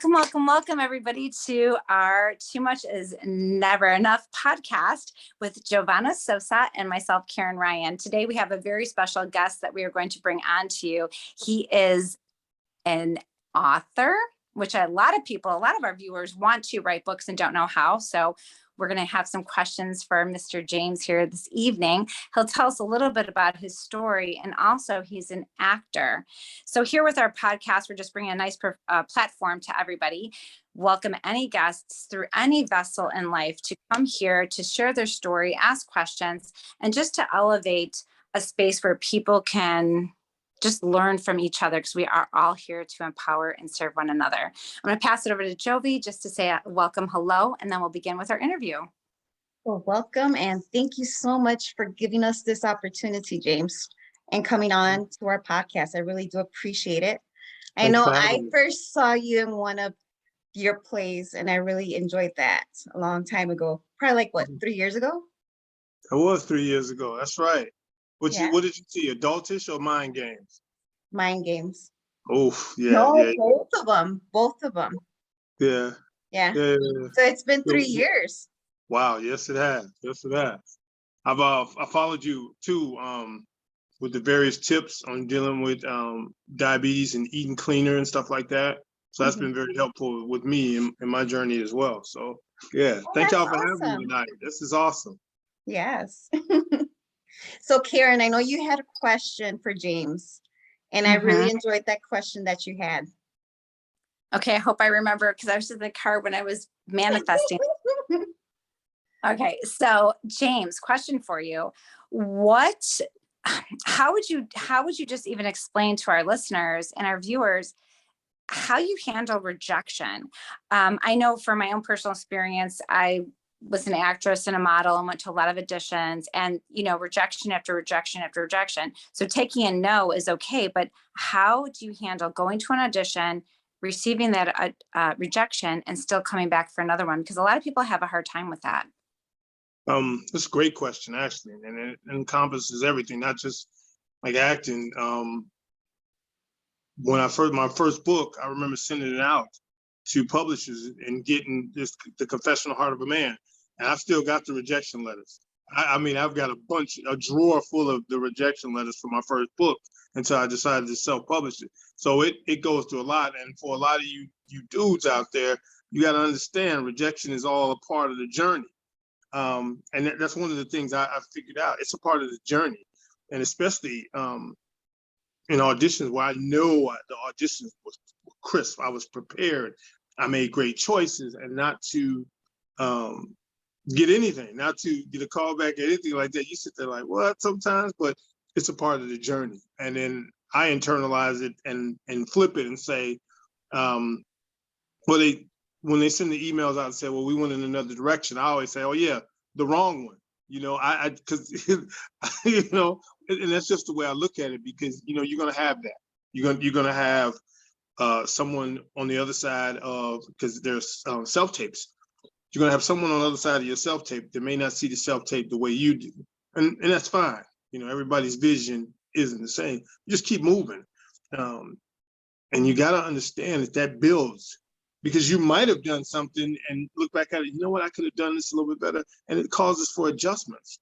Welcome, everybody, to our Too Much is Never Enough podcast with Giovanna Sosa and myself, Karen Ryan. Today, we have a very special guest that we are going to bring on to you. He is an author, which a lot of our viewers want to write books and don't know how. So we're going to have some questions for Mr. James here this evening. He'll tell us a little bit about his story, and also he's an actor. So here with our podcast, we're just bringing a nice platform to everybody. Welcome any guests through any vessel in life to come here to share their story, ask questions, and just to elevate a space where people can just learn from each other, because we are all here to empower and serve one another. I'm going to pass it over to Jovi just to say welcome, hello, and then we'll begin with our interview. Well, welcome, and thank you so much for giving us this opportunity, James, and coming on to our podcast. I really do appreciate it. I know I first saw you in one of your plays, and I really enjoyed that a long time ago. Probably like, 3 years ago? It was 3 years ago. That's right. What did you see? Adultish or Mind Games? Mind Games. Oh, yeah. No, yeah. Both of them. Yeah. Yeah. So it's been 3 years. Wow. Yes, it has. I followed you too, with the various tips on dealing with diabetes and eating cleaner and stuff like that. So that's been very helpful with me in my journey as well. So yeah, thank y'all for having me tonight. This is awesome. Yes. So Karen, I know you had a question for James, and I really enjoyed that question that you had. Okay, I hope I remember, because I was in the car when I was manifesting. Okay, so James, question for you. How would you just even explain to our listeners and our viewers how you handle rejection? I know from my own personal experience, I was an actress and a model and went to a lot of auditions, and, rejection after rejection after rejection. So taking a no is okay, but how do you handle going to an audition, receiving that rejection, and still coming back for another one? Because a lot of people have a hard time with that. That's a great question, actually, and it encompasses everything, not just like acting. When my first book, I remember sending it out to publishers and getting the Confessional Heart of a Man, and I've still got the rejection letters. I mean, I've got a drawer full of the rejection letters for my first book until I decided to self-publish it. So it goes through a lot, and for a lot of you dudes out there, you got to understand rejection is all a part of the journey, and that's one of the things I figured out. It's a part of the journey, and especially in auditions where I know the auditions was crisp. I was prepared. I made great choices, and not to get anything, not to get a call back or anything like that. You sit there like, what, sometimes, but it's a part of the journey. And then I internalize it and flip it and say, when they send the emails out and say, well, we went in another direction, I always say, oh yeah, the wrong one. Because and that's just the way I look at it, because you're gonna have that. You're gonna have someone on the other side of, because there's self-tapes. You're gonna have someone on the other side of your self-tape that may not see the self-tape the way you do, and that's fine. Everybody's vision isn't the same. You just keep moving, and you got to understand that builds, because you might have done something and look back at it. You know what? I could have done this a little bit better, and it causes for adjustments.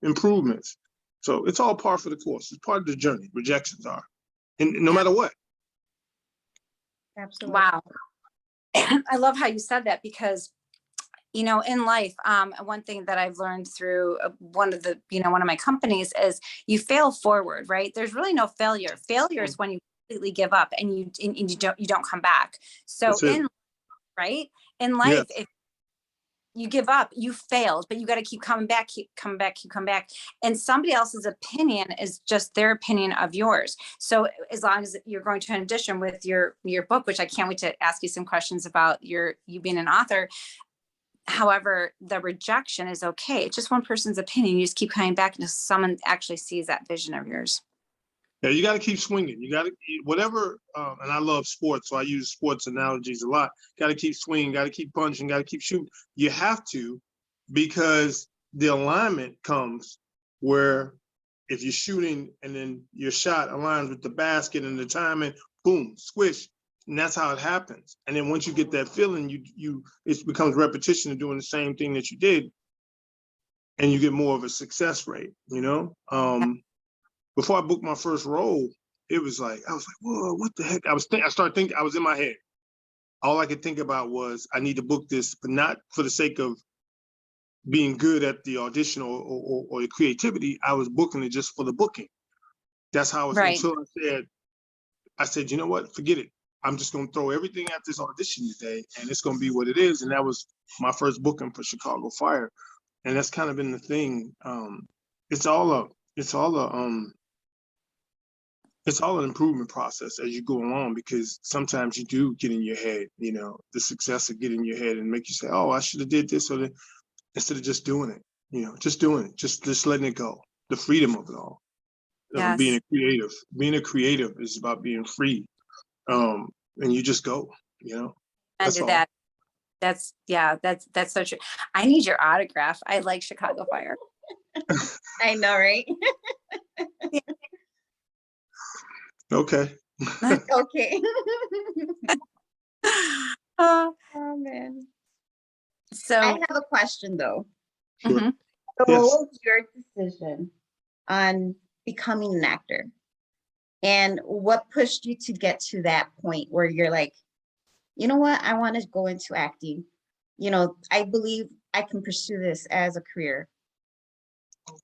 Improvements. So it's all par for the course. It's part of the journey. Rejections are, and no matter what. Absolutely. Wow. I love how you said that, because in life, one thing that I've learned through one of my companies is you fail forward, right? There's really no failure. Failure is when you completely give up and you don't come back. So in life, if you give up, you failed, but you got to keep coming back. And somebody else's opinion is just their opinion of yours. So as long as you're going to an audition with your book, which I can't wait to ask you some questions about you being an author. However, the rejection is okay. It's just one person's opinion. You just keep coming back until someone actually sees that vision of yours. Yeah, you got to keep swinging. You got to, whatever, and I love sports, so I use sports analogies a lot. Got to keep swinging, got to keep punching, got to keep shooting. You have to, because the alignment comes where if you're shooting and then your shot aligns with the basket and the timing, boom, squish, And that's how it happens. And then once you get that feeling, it becomes repetition of doing the same thing that you did, and you get more of a success rate, you know? Before I booked my first role, it was like, I was like, whoa, what the heck? I started thinking, I was in my head. All I could think about was, I need to book this, but not for the sake of being good at the audition or the creativity. I was booking it just for the booking. That's how it was, until I said, you know what, forget it. I'm just going to throw everything at this audition today, and it's going to be what it is. And that was my first booking for Chicago Fire. And that's kind of been the thing. It's all an improvement process as you go along, because sometimes you do get in your head, you know, the success will get in your head and make you say, oh, I should have did this, or that, instead of just doing it, you know, just doing it, just letting it go, the freedom of it all. Yes. Being a creative is about being free. And you just go, you know. Under that. That's so true. I need your autograph. I like Chicago Fire. I know, right? Okay. Okay. Oh man. So I have a question though. Sure. So what was your decision on becoming an actor? And what pushed you to get to that point where you're like, you know what, I want to go into acting. You know, I believe I can pursue this as a career.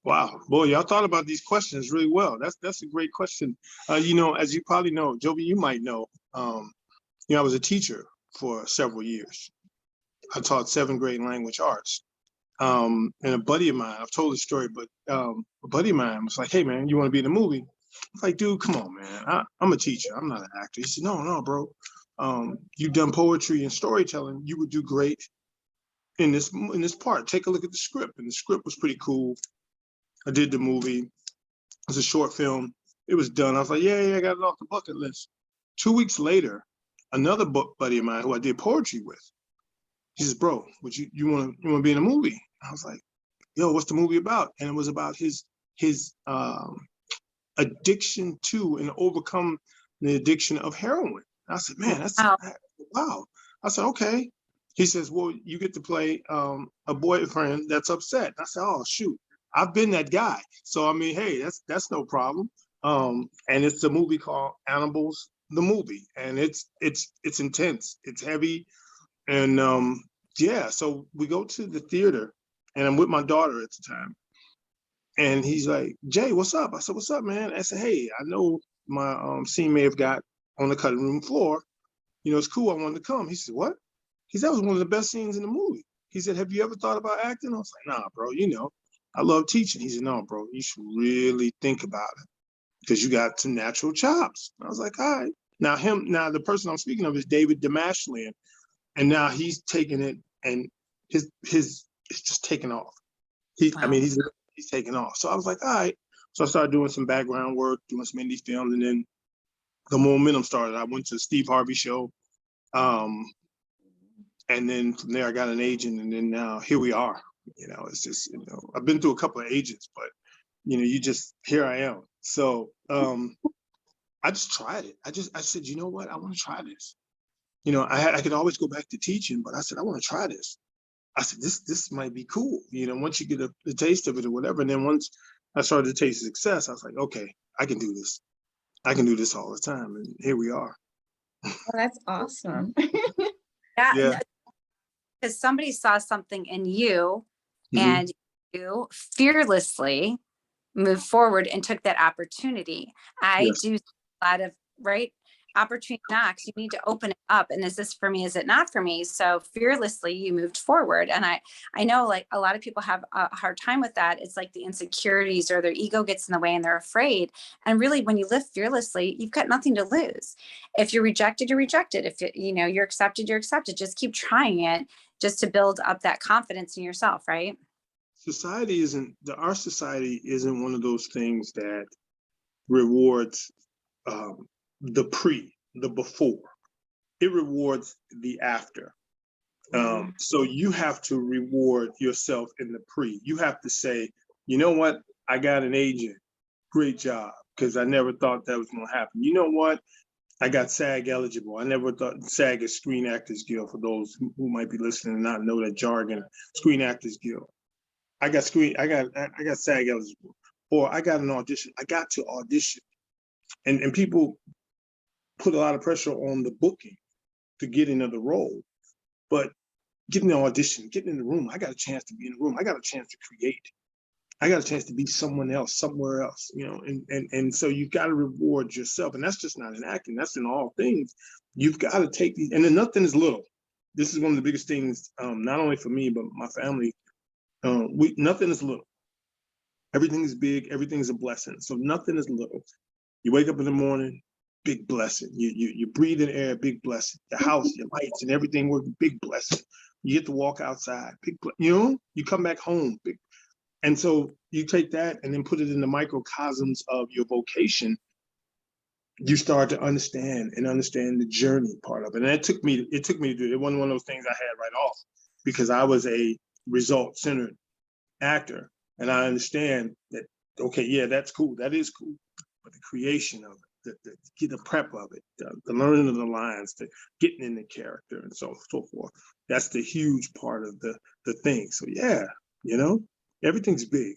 Wow, boy, y'all thought about these questions really well. That's a great question. You know, as you probably know, Jovi, you might know, you know, I was a teacher for several years. I taught 7th grade language arts. And a buddy of mine, I've told this story, but a buddy of mine was like, hey man, you want to be in a movie? I was like, dude, come on, man. I'm a teacher. I'm not an actor. He said, no, bro. You've done poetry and storytelling. You would do great in this part. Take a look at the script. And the script was pretty cool. I did the movie. It was a short film. It was done. I was like, yeah, I got it off the bucket list. 2 weeks later, another buddy of mine who I did poetry with, he says, bro, would you want to be in a movie? I was like, yo, what's the movie about? And it was about his addiction to and overcome the addiction of heroin. I said, man, that's wow. I said, okay. He says, well, you get to play a boyfriend that's upset. I said, oh shoot, I've been that guy. So I mean, hey, that's no problem. And it's a movie called Animals, the movie, and it's intense, it's heavy, and yeah. So we go to the theater, and I'm with my daughter at the time. And he's like, Jay, what's up? I said, what's up, man? I said, hey, I know my scene may have got on the cutting room floor. You know, it's cool. I wanted to come. He said, what? He said, that was one of the best scenes in the movie. He said, have you ever thought about acting? I was like, nah, bro, you know, I love teaching. He said, no, bro, you should really think about it because you got some natural chops. I was like, all right. Now the person I'm speaking of is David Damashlian. And now he's taking it and his it's just taking off. I mean, he's taking off. So I was like, all right. So I started doing some background work, doing some indie films, and then the momentum started. I went to the Steve Harvey show. And then from there I got an agent, and then now here we are. You know, it's just, you know, I've been through a couple of agents, but you know, here I am. So I just tried it. I said, you know what? I want to try this. You know, I could always go back to teaching, but I said, I want to try this. I said, this might be cool. You know, once you get the taste of it or whatever. And then once I started to taste success, I was like, okay, I can do this. I can do this all the time. And here we are. Well, that's awesome. Yeah. Because somebody saw something in you, and you fearlessly moved forward and took that opportunity. I do a lot of opportunity knocks. You need to open it up. And is this for me? Is it not for me? So fearlessly you moved forward. And I know like a lot of people have a hard time with that. It's like the insecurities or their ego gets in the way and they're afraid. And really, when you live fearlessly, you've got nothing to lose. If you're rejected, you're rejected. If you're accepted, you're accepted. Just keep trying it, just to build up that confidence in yourself, right? Our society isn't one of those things that rewards the before. It rewards the after. So you have to reward yourself in the pre. You have to say, you know what? I got an agent. Great job. Because I never thought that was going to happen. You know what? I got SAG eligible. I never thought SAG is Screen Actors Guild, for those who might be listening and not know that jargon. Screen Actors Guild. I got SAG eligible. Or I got an audition. I got to audition. And people put a lot of pressure on the booking to get into the role. But getting the audition, getting in the room, I got a chance to be in the room. I got a chance to create. I got a chance to be someone else, somewhere else, you know, and so you've got to reward yourself. And that's just not in acting, that's in all things. You've got to take these, and then nothing is little. This is one of the biggest things, not only for me, but my family. Nothing is little. Everything is big, everything is a blessing. So nothing is little. You wake up in the morning, big blessing. You breathe in air, big blessing. The house, your lights and everything working, big blessing. You get to walk outside, big, you know, you come back home, big. And so you take that and then put it in the microcosms of your vocation, you start to understand the journey part of it. And it took me to do it. It wasn't one of those things I had right off, because I was a result-centered actor. And I understand that, okay, yeah, that's cool. That is cool. But the creation of it, the prep of it, the learning of the lines, the getting in the character and so forth. That's the huge part of the thing. So yeah, you know, everything's big.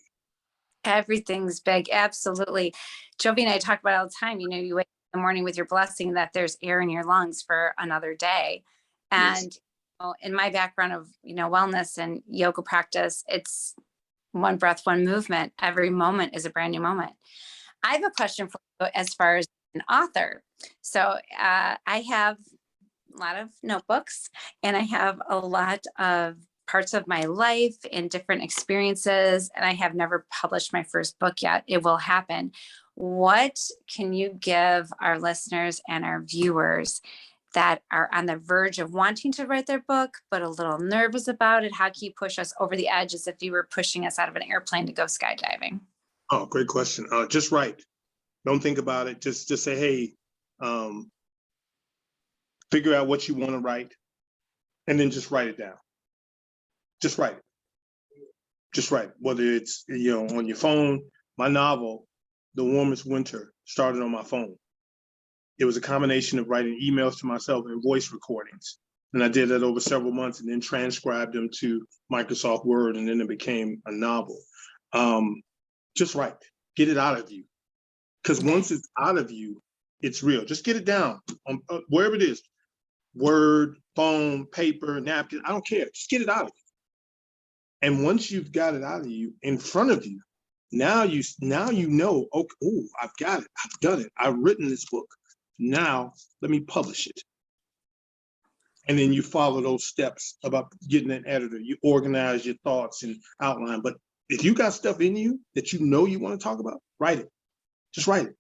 Everything's big. Absolutely. Jovi and I talk about it all the time. You know, you wake up in the morning with your blessing that there's air in your lungs for another day. And Yes. you know, in my background of, you know, wellness and yoga practice, it's one breath, one movement. Every moment is a brand new moment. I have a question for you as far as an author. So I have a lot of notebooks and I have a lot of parts of my life and different experiences, and I have never published my first book yet. It will happen. What can you give our listeners and our viewers that are on the verge of wanting to write their book, but a little nervous about it? How can you push us over the edge as if you were pushing us out of an airplane to go skydiving? Oh, great question. Just write. Don't think about it. Just say, hey, figure out what you want to write, and then just write it down. Just write it. Just write. Whether it's, you know, on your phone. My novel, The Warmest Winter, started on my phone. It was a combination of writing emails to myself and voice recordings. And I did that over several months and then transcribed them to Microsoft Word, and then it became a novel. Just write. Get it out of you. Because once it's out of you, it's real. Just get it down on wherever it is. Word, phone, paper, napkin, I don't care. Just get it out of you. And once you've got it out of you, in front of you, now you know, okay, oh, I've got it. I've done it. I've written this book. Now let me publish it. And then you follow those steps about getting an editor. You organize your thoughts and outline. But if you got stuff in you that you know you want to talk about, write it. Just write it.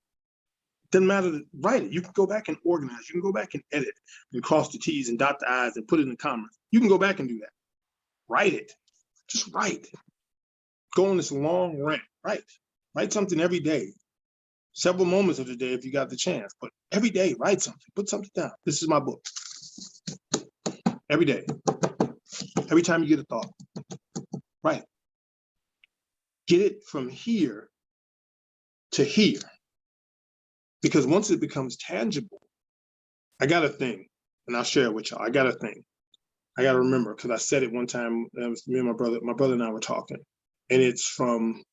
Doesn't matter, write it. You can go back and organize. You can go back and edit and cross the T's and dot the I's and put it in the comments. You can go back and do that. Write it. Just write. Go on this long rant. Write something every day. Several moments of the day if you got the chance. But every day, write something. Put something down. This is my book. Every day. Every time you get a thought. Write. Get it from here to here. Because once it becomes tangible, I got a thing, and I'll share it with y'all. I got a thing. I got to remember, because I said it one time. It was me and my brother and I were talking, and it's from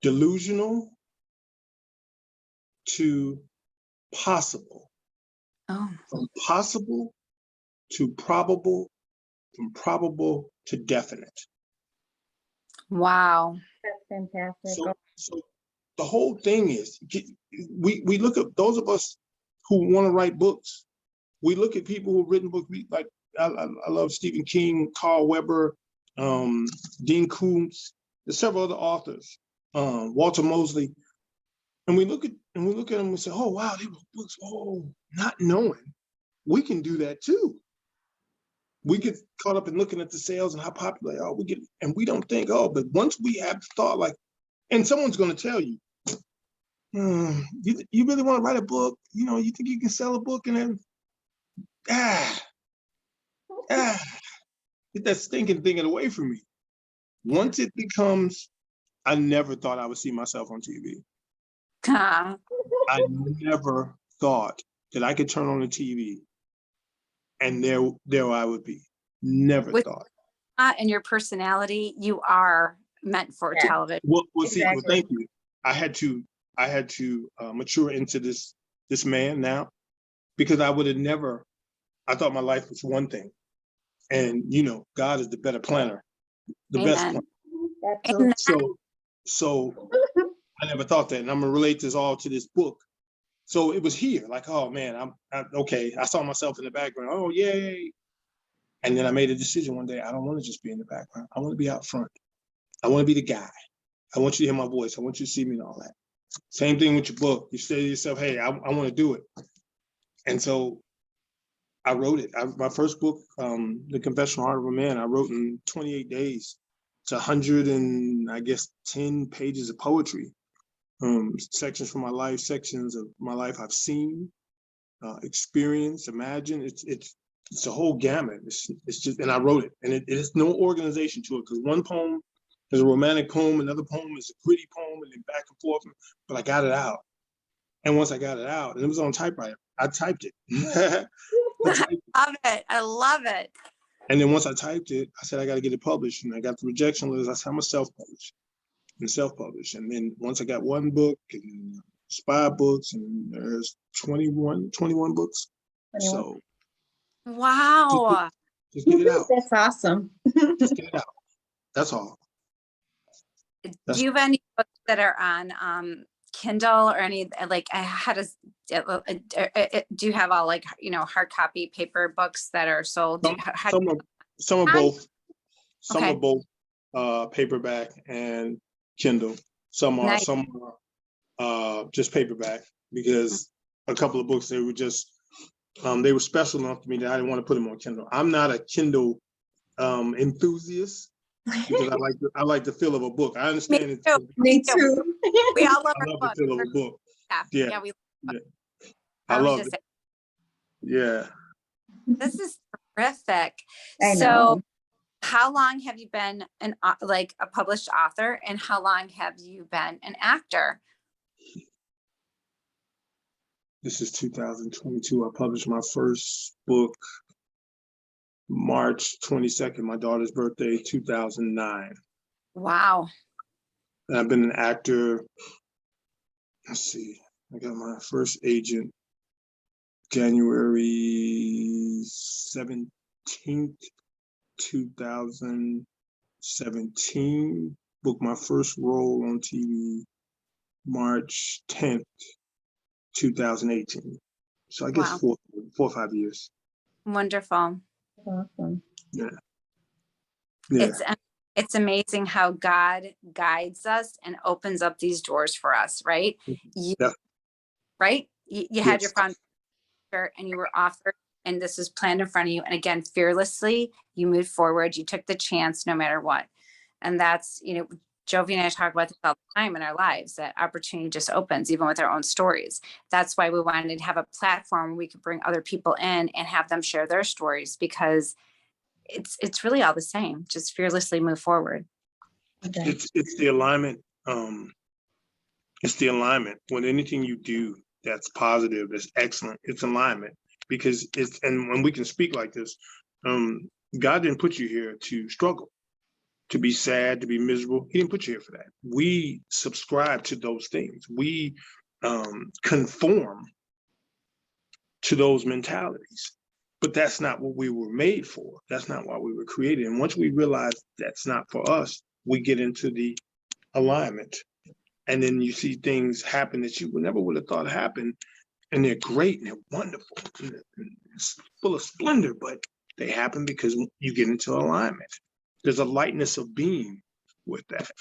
delusional to possible. Oh. From possible to probable, from probable to definite. Wow. That's fantastic. So the whole thing is, we look at those of us who want to write books. We look at people who've written books. I love Stephen King, Carl Weber, Dean Koontz. There's several other authors, Walter Mosley, and we look at them and say, "Oh wow, they wrote books." Oh, not knowing we can do that too. We get caught up in looking at the sales and how popular they are. And we don't think, oh, but once we have the thought, like, and someone's going to tell you, you really want to write a book? You know, you think you can sell a book and then, get that stinking thing away from me. Once it becomes, I never thought I would see myself on TV. Huh. I never thought that I could turn on the TV and there I would be. Never With thought. and your personality, you are meant for Yeah. television. Well, Exactly. thank you. I had to mature into this man now, because I would have never. I thought my life was one thing, and God is the better planner, the best Amen. planner. Absolutely. So I never thought that, and I'm gonna relate this all to this book. So it was here, like, oh man, I'm okay. I saw myself in the background. Oh yay! And then I made a decision one day. I don't want to just be in the background. I want to be out front. I want to be the guy. I want you to hear my voice. I want you to see me and all that. Same thing with your book. You say to yourself, hey, I want to do it. And so I wrote it. My first book, The Confessional Heart of a Man, I wrote in 28 days. It's 100 and I guess 10 pages of poetry. Sections from my life, sections of my life I've seen, experienced, imagined. It's a whole gamut. It's just, and I wrote it, and it's no organization to it, because one poem is a romantic poem, another poem is a gritty poem, and then back and forth. But I got it out, and once I got it out, and it was on typewriter, I typed it. I love it. I love it. And then once I typed it, I said I got to get it published, and I got the rejection letters. I said I'm gonna self-publish, and then once I got one book and 5 books, and there's 21 books. 21. So Wow. just get it out. That's awesome. Just get it out. That's all. Do you have any books that are on Kindle or any, like, do you have all, like, hard copy paper books that are sold? Some are both. Some Okay. are both paperback and Kindle. Some are just paperback, because a couple of books, they were special enough to me that I didn't want to put them on Kindle. I'm not a Kindle enthusiast, because I like the feel of a book. I understand it. Me too. We all love I our love books. the feel of a book. Yeah, we love Yeah. books. I was love just it. Yeah. This is terrific. I So know. how long have you been a published author, and how long have you been an actor? This is 2022. I published my first book March 22nd, my daughter's birthday, 2009. Wow. And I've been an actor. Let's see. I got my first agent January 17th, 2017. Booked my first role on TV March 10th, 2018. So I guess Wow. 4 or 5 years. Wonderful. Awesome. Yeah. It's amazing how God guides us and opens up these doors for us, right? Right? You had your foundation and you were offered, and this is planned in front of you. And again, fearlessly, you moved forward. You took the chance no matter what. And that's, Jovi and I talk about this all the time in our lives, that opportunity just opens, even with our own stories. That's why we wanted to have a platform where we could bring other people in and have them share their stories, because it's really all the same. Just fearlessly move forward. Okay. It's the alignment. It's the alignment. When anything you do that's positive, that's excellent, it's alignment, because and when we can speak like this, God didn't put you here to struggle, to be sad, to be miserable. He didn't put you here for that. We subscribe to those things. We conform to those mentalities. But that's not what we were made for. That's not why we were created. And once we realize that's not for us, we get into the alignment. And then you see things happen that you never would have thought happened. And they're great and they're wonderful. And it's full of splendor, but they happen because you get into alignment. There's a lightness of being with that,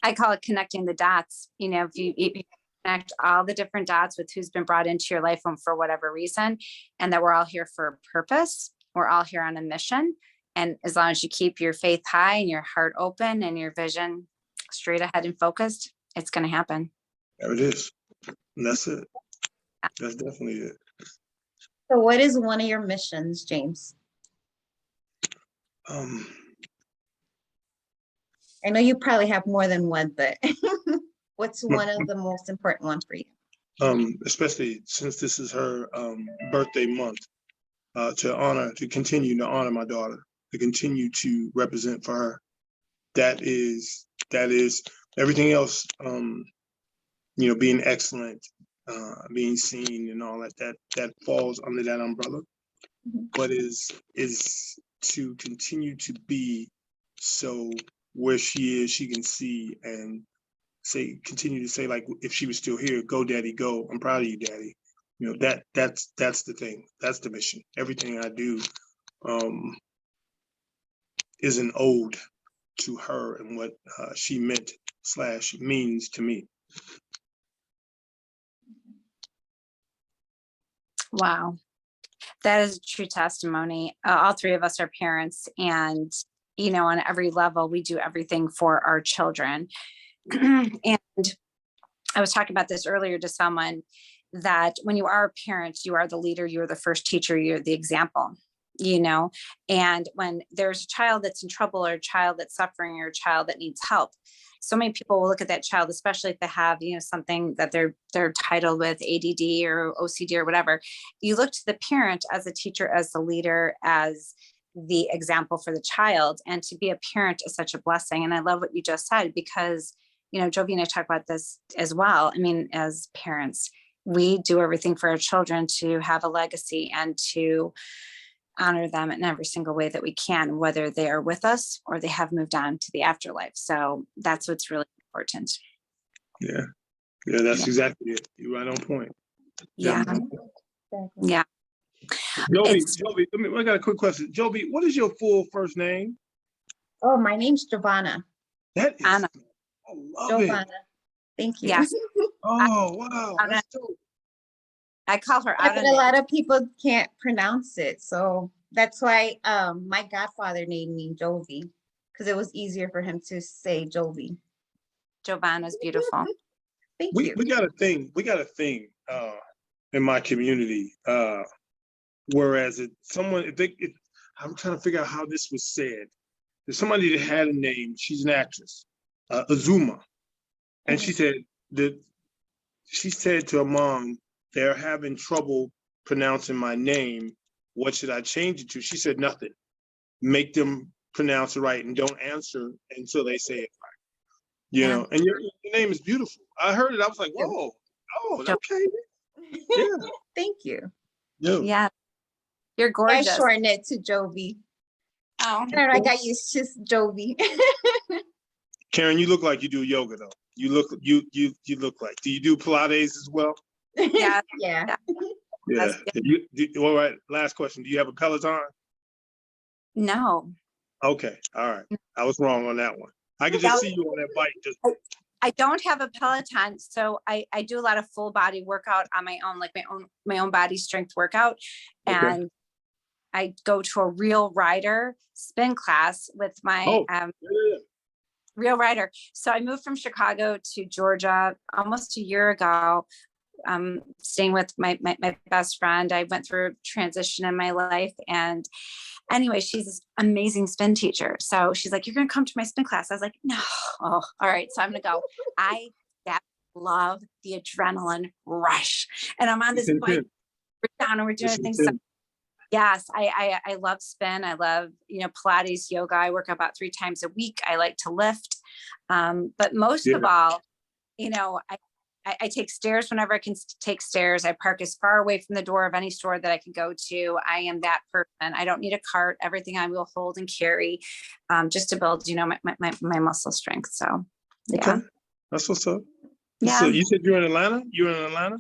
I call it connecting the dots. If you connect all the different dots with who's been brought into your life for whatever reason, and that we're all here for a purpose. We're all here on a mission. And as long as you keep your faith high and your heart open and your vision straight ahead and focused, it's going to happen. There it is. And that's it. That's definitely it. So what is one of your missions, James? I know you probably have more than one, but What's one of the most important one for you? Especially since this is her birthday month, to continue to honor my daughter, to continue to represent for her. That is everything else, being excellent, being seen and all that falls under that umbrella. Mhm. But is to continue to be so where she is, she can see and continue to say, like, if she was still here, go daddy, go. I'm proud of you, daddy. That's the thing. That's the mission. Everything I do is an ode to her and what she meant/means to me. Wow. That is a true testimony. All three of us are parents, and, on every level, we do everything for our children. And I was talking about this earlier to someone, that when you are a parent, you are the leader, you're the first teacher, you're the example, and when there's a child that's in trouble, or a child that's suffering, or a child that needs help, so many people will look at that child, especially if they have, something that they're titled with, ADD or OCD or whatever. You look to the parent as a teacher, as the leader, as the example for the child. And to be a parent is such a blessing. And I love what you just said, because, Jovi and I talk about this as well. I mean, as parents, we do everything for our children to have a legacy and to honor them in every single way that we can, whether they are with us or they have moved on to the afterlife. So that's what's really important. Yeah, that's exactly it. You're right on point. Yeah. Exactly. Yeah. Jovi, I got a quick question. Jovi, what is your full first name? Oh, my name's Giovanna. That is, Anna. I love Giovanna. it. Thank you. Yes. Oh, wow. Anna. That's dope. I call her Yeah, out. but a lot of people can't pronounce it. So that's why my godfather named me Jovi, because it was easier for him to say Jovi. Giovanna's beautiful. Thank We you. got a thing. We got a thing in my community. Whereas I'm trying to figure out how this was said. There's somebody that had a name. She's an actress, Azuma, and she said to her mom, they're having trouble pronouncing my name. What should I change it to? She said, nothing. Make them pronounce it right and don't answer until they say it right. And your name is beautiful. I heard it. I was like, whoa. Oh, okay. Yeah. Thank you. Yeah. You're gorgeous. I shortened it to Jovi. Oh. I got used to Jovi. Karen, you look like you do yoga though. You look like. Do you do Pilates as well? Yeah. Yeah. Yeah. All right. Last question. Do you have a Peloton? No. Okay. All right. I was wrong on that one. I could just see you on that bike. I don't have a Peloton, so I do a lot of full body workout on my own, like my own body strength workout, and I go to a Real Rider spin class with my Real Rider. So I moved from Chicago to Georgia almost a year ago, staying with my best friend. I went through a transition in my life, and anyway, she's this amazing spin teacher. So she's like, you're going to come to my spin class. I was like, no. Oh, all right. So I'm going to go. I love the adrenaline rush. And I'm on this bike down and we're doing things. So, yes, I love spin. I love, Pilates, yoga. I work about 3 times a week. I like to lift. But most of all, I take stairs whenever I can take stairs. I park as far away from the door of any store that I can go to. I am that person. I don't need a cart. Everything I will hold and carry, just to build, my muscle strength. So, yeah. Okay. That's what's up. Yeah. So you said you're in Atlanta? You're in Atlanta?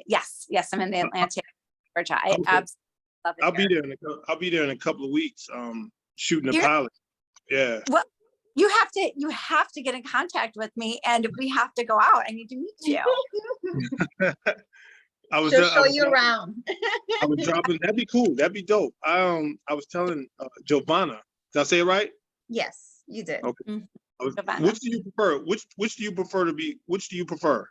Yes, I'm in the Atlanta, Georgia. I absolutely love it. I'll be there in a couple of weeks, shooting a pilot. Yeah. Well, you have to get in contact with me, and we have to go out. I need to meet you. She'll show you around. I was dropping. That'd be cool. That'd be dope. I was telling Giovanna. Did I say it right? Yes, you did. Okay. Mm-hmm. Which do you prefer? Which do you prefer to be? Which do you prefer?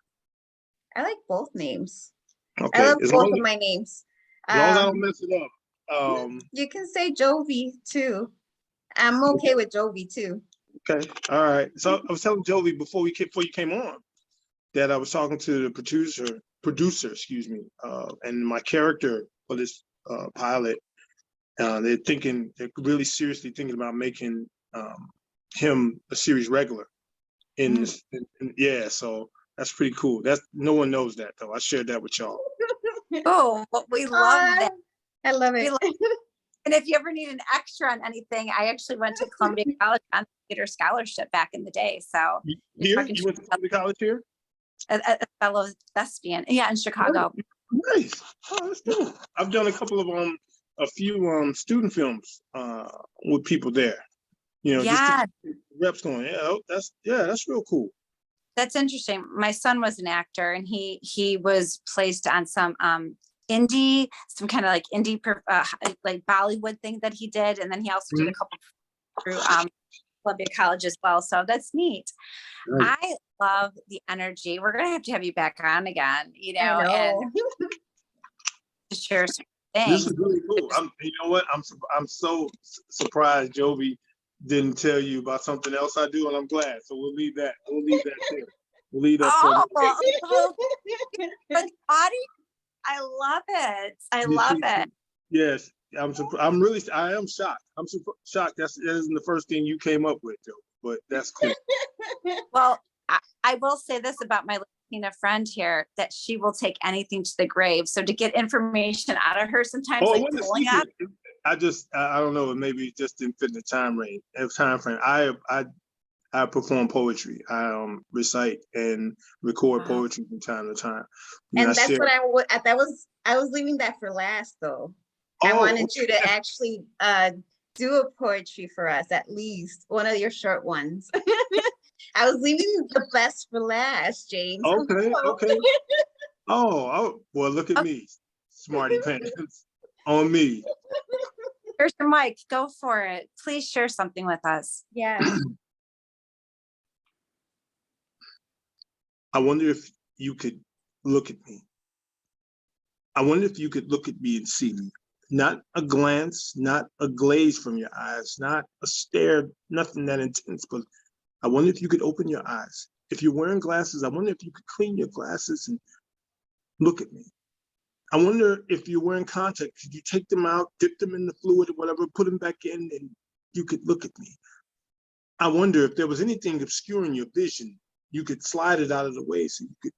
I like both names. Okay. I love both of my names. As long as I don't mess it up. You can say Jovi too. I'm okay with Jovi too. Okay. All right. So I was telling Jovi before you came on that I was talking to the producer, excuse me, and my character for this pilot. They're really seriously thinking about making him a series regular. Yeah, so that's pretty cool. No one knows that though. I shared that with y'all. Oh, we love that. I love it. And if you ever need an extra on anything, I actually went to Columbia College on theater scholarship back in the day. So you went to Columbia College here? A fellow thespian, yeah, in Chicago. Nice. Oh, that's cool. I've done a few student films with people there. Just to keep reps going. That's real cool. That's interesting. My son was an actor, and he was placed on some kind of like indie like Bollywood thing that he did, and then he also did a couple through Columbia College as well. So that's neat. Right. I love the energy. We're gonna have to have you back on again, and to share some things. This is really cool. You know what? I'm so surprised Jovi didn't tell you about something else I do, and I'm glad. So we'll leave that there. We'll leave that. But the audience, I love it. I love it. Yes, I am shocked. I'm shocked. That isn't the first thing you came up with, Joe. But that's cool. Well, I will say this about my Latina friend here, that she will take anything to the grave. So to get information out of her sometimes, I don't know, maybe it just didn't fit in the time frame. I perform poetry. I recite and record poetry from time to time. And that's what I was leaving that for last though. I wanted you to actually do a poetry for us, at least one of your short ones. I was leaving the best for last, James. Okay. Oh, well, look at me, smarty pants on me. Here's your mic. Go for it. Please share something with us. Yeah. I wonder if you could look at me. I wonder if you could look at me and see me. Not a glance, not a glaze from your eyes, not a stare, nothing that intense, but I wonder if you could open your eyes. If you're wearing glasses, I wonder if you could clean your glasses and look at me. I wonder if you're wearing contacts, could you take them out, dip them in the fluid or whatever, put them back in, and you could look at me. I wonder if there was anything obscuring your vision, you could slide it out of the way so you could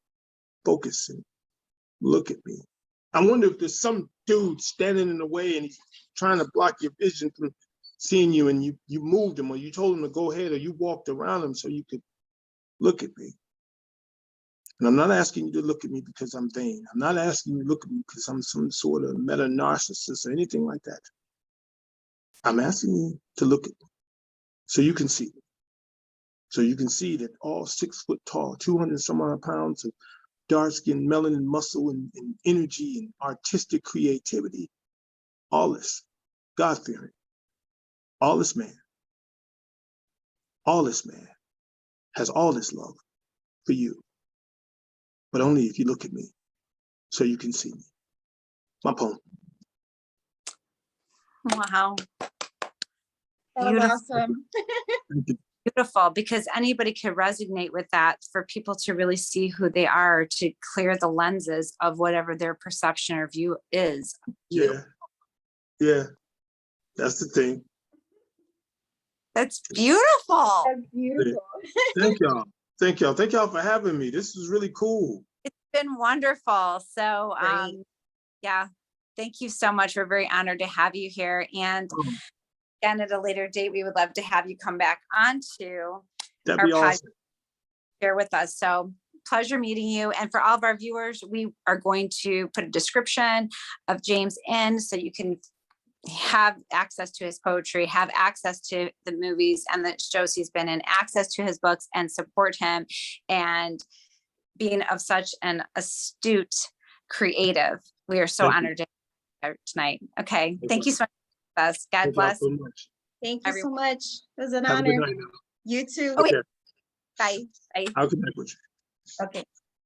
focus and look at me. I wonder if there's some dude standing in the way and he's trying to block your vision from seeing you, and you moved him, or you told him to go ahead, or you walked around him so you could look at me. And I'm not asking you to look at me because I'm vain. I'm not asking you to look at me because I'm some sort of meta narcissist or anything like that. I'm asking you to look at me so you can see me. So you can see that all 6 foot tall, 200 some odd pounds of dark skin, melanin, muscle, and energy and artistic creativity, all this, God-fearing, all this man has all this love for you, but only if you look at me so you can see me. My poem. Wow. Beautiful. Awesome. Beautiful, because anybody could resonate with that, for people to really see who they are, to clear the lenses of whatever their perception or view is. Yeah, that's the thing. That's beautiful. That's beautiful. Thank y'all for having me. This is really cool. It's been wonderful. So yeah, thank you so much. We're very honored to have you here, and again, at a later date, we would love to have you come back onto our podcast, share with us. So pleasure meeting you. And for all of our viewers, we are going to put a description of James in, so you can have access to his poetry, have access to the movies and the shows he's been in, access to his books, and support him. And being of such an astute creative, we are so honored to have you tonight. Okay. Thank you so much. God bless. Thank you so much. It was an honor. You too. Okay. Bye. I'll connect with you. Okay.